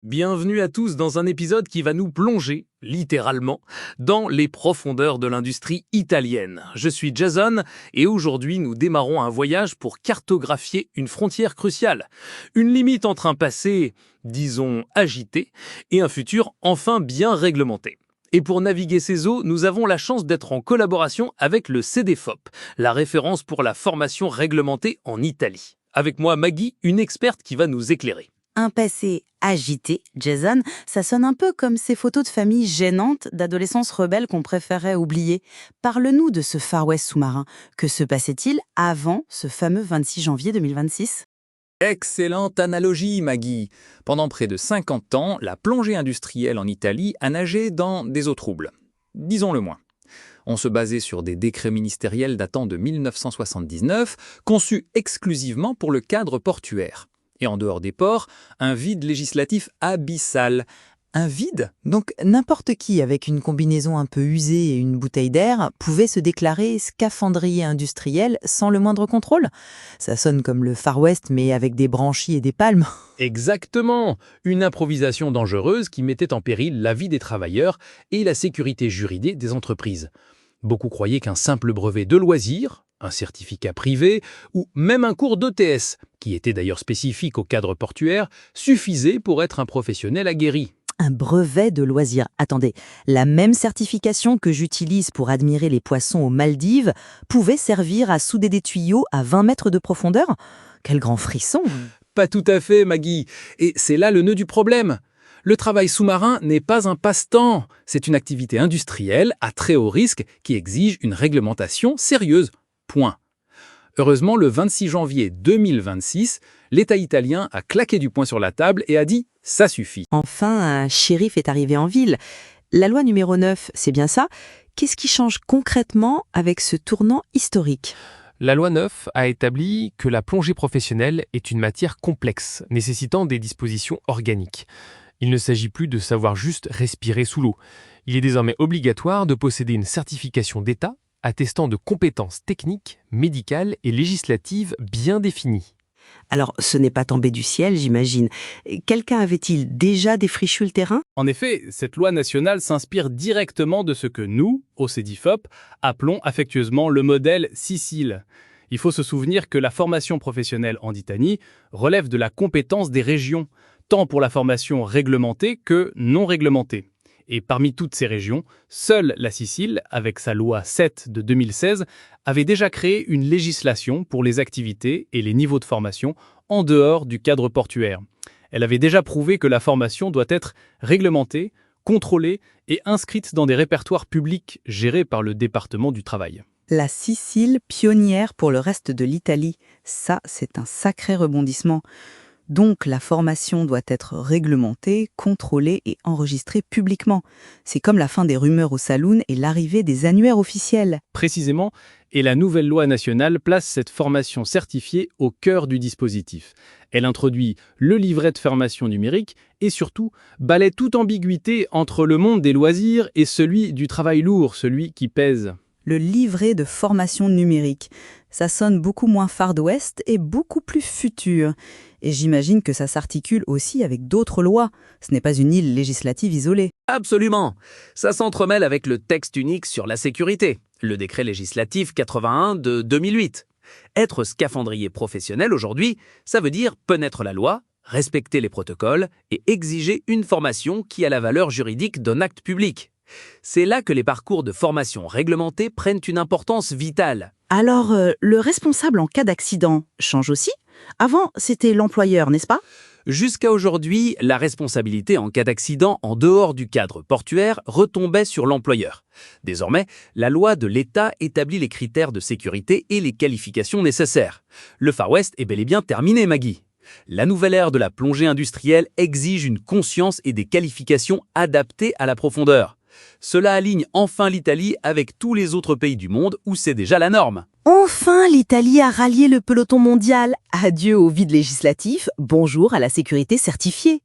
Bienvenue à tous dans un épisode qui va nous plonger, littéralement, dans les profondeurs de l'industrie italienne. Je suis Jason et aujourd'hui nous démarrons un voyage pour cartographier une frontière cruciale. Une limite entre un passé, disons, agité et un futur enfin bien réglementé. Et pour naviguer ces eaux, nous avons la chance d'être en collaboration avec le CDFOP, la référence pour la formation réglementée en Italie. Avec moi Maggie, une experte qui va nous éclairer. Un passé agité, Jason, ça sonne un peu comme ces photos de famille gênantes d'adolescence rebelle qu'on préférait oublier. Parle-nous de ce Far West sous-marin. Que se passait-il avant ce fameux 26 janvier 2026 ? Excellente analogie, Maggie. Pendant près de 50 ans, la plongée industrielle en Italie a nagé dans des eaux troubles. Disons-le moins. On se basait sur des décrets ministériels datant de 1979, conçus exclusivement pour le cadre portuaire. Et en dehors des ports, un vide législatif abyssal. Un vide ? Donc n'importe qui avec une combinaison un peu usée et une bouteille d'air pouvait se déclarer scaphandrier industriel sans le moindre contrôle. Ça sonne comme le Far West mais avec des branchies et des palmes. Exactement, une improvisation dangereuse qui mettait en péril la vie des travailleurs et la sécurité juridique des entreprises. Beaucoup croyaient qu'un simple brevet de loisir, un certificat privé ou même un cours d'ETS, qui était d'ailleurs spécifique au cadre portuaire, suffisait pour être un professionnel aguerri. Un brevet de loisir. Attendez, la même certification que j'utilise pour admirer les poissons aux Maldives pouvait servir à souder des tuyaux à 20 mètres de profondeur ? Quel grand frisson ! Pas tout à fait, Maggie. Et c'est là le nœud du problème. Le travail sous-marin n'est pas un passe-temps. C'est une activité industrielle à très haut risque qui exige une réglementation sérieuse. Point. Heureusement, le 26 janvier 2026, l'État italien a claqué du poing sur la table et a dit « ça suffit ». Enfin, un shérif est arrivé en ville. La loi numéro 9, c'est bien ça ? Qu'est-ce qui change concrètement avec ce tournant historique ? La loi 9 a établi que la plongée professionnelle est une matière complexe, nécessitant des dispositions organiques. Il ne s'agit plus de savoir juste respirer sous l'eau. Il est désormais obligatoire de posséder une certification d'État attestant de compétences techniques, médicales et législatives bien définies. Alors, ce n'est pas tombé du ciel, j'imagine. Quelqu'un avait-il déjà défriché le terrain ? En effet, cette loi nationale s'inspire directement de ce que nous, au CDFOP, appelons affectueusement le modèle Sicile. Il faut se souvenir que la formation professionnelle en Italie relève de la compétence des régions, tant pour la formation réglementée que non réglementée. Et parmi toutes ces régions, seule la Sicile, avec sa loi 7 de 2016, avait déjà créé une législation pour les activités et les niveaux de formation en dehors du cadre portuaire. Elle avait déjà prouvé que la formation doit être réglementée, contrôlée et inscrite dans des répertoires publics gérés par le département du travail. La Sicile pionnière pour le reste de l'Italie. Ça, c'est un sacré rebondissement. Donc, la formation doit être réglementée, contrôlée et enregistrée publiquement. C'est comme la fin des rumeurs au saloon et l'arrivée des annuaires officiels. Précisément, et la nouvelle loi nationale place cette formation certifiée au cœur du dispositif. Elle introduit le livret de formation numérique et surtout balaie toute ambiguïté entre le monde des loisirs et celui du travail lourd, celui qui pèse. Le livret de formation numérique. Ça sonne beaucoup moins Far West et beaucoup plus futur. Et j'imagine que ça s'articule aussi avec d'autres lois. Ce n'est pas une île législative isolée. Absolument. Ça s'entremêle avec le texte unique sur la sécurité, le décret législatif 81 de 2008. Être scaphandrier professionnel aujourd'hui, ça veut dire connaître la loi, respecter les protocoles et exiger une formation qui a la valeur juridique d'un acte public. C'est là que les parcours de formation réglementés prennent une importance vitale. Alors, le responsable en cas d'accident change aussi ? Avant, c'était l'employeur, n'est-ce pas ? Jusqu'à aujourd'hui, la responsabilité en cas d'accident en dehors du cadre portuaire retombait sur l'employeur. Désormais, la loi de l'État établit les critères de sécurité et les qualifications nécessaires. Le Far West est bel et bien terminé, Maggie. La nouvelle ère de la plongée industrielle exige une conscience et des qualifications adaptées à la profondeur. Cela aligne enfin l'Italie avec tous les autres pays du monde où c'est déjà la norme. Enfin, l'Italie a rallié le peloton mondial. Adieu au vide législatif, bonjour à la sécurité certifiée.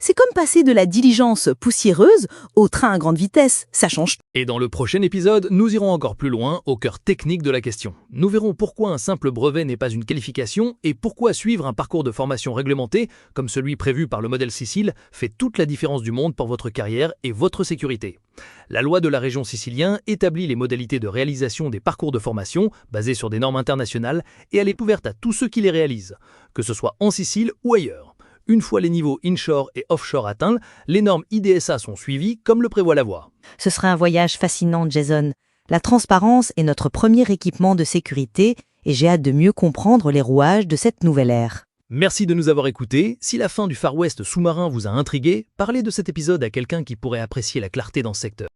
C'est comme passer de la diligence poussiéreuse au train à grande vitesse, ça change. Et dans le prochain épisode, nous irons encore plus loin au cœur technique de la question. Nous verrons pourquoi un simple brevet n'est pas une qualification et pourquoi suivre un parcours de formation réglementé, comme celui prévu par le modèle Sicile, fait toute la différence du monde pour votre carrière et votre sécurité. La loi de la région sicilienne établit les modalités de réalisation des parcours de formation basés sur des normes internationales et elle est ouverte à tous ceux qui les réalisent, que ce soit en Sicile ou ailleurs. Une fois les niveaux inshore et offshore atteints, les normes IDSA sont suivies comme le prévoit la voie. Ce sera un voyage fascinant, Jason. La transparence est notre premier équipement de sécurité et j'ai hâte de mieux comprendre les rouages de cette nouvelle ère. Merci de nous avoir écoutés. Si la fin du Far West sous-marin vous a intrigué, parlez de cet épisode à quelqu'un qui pourrait apprécier la clarté dans ce secteur.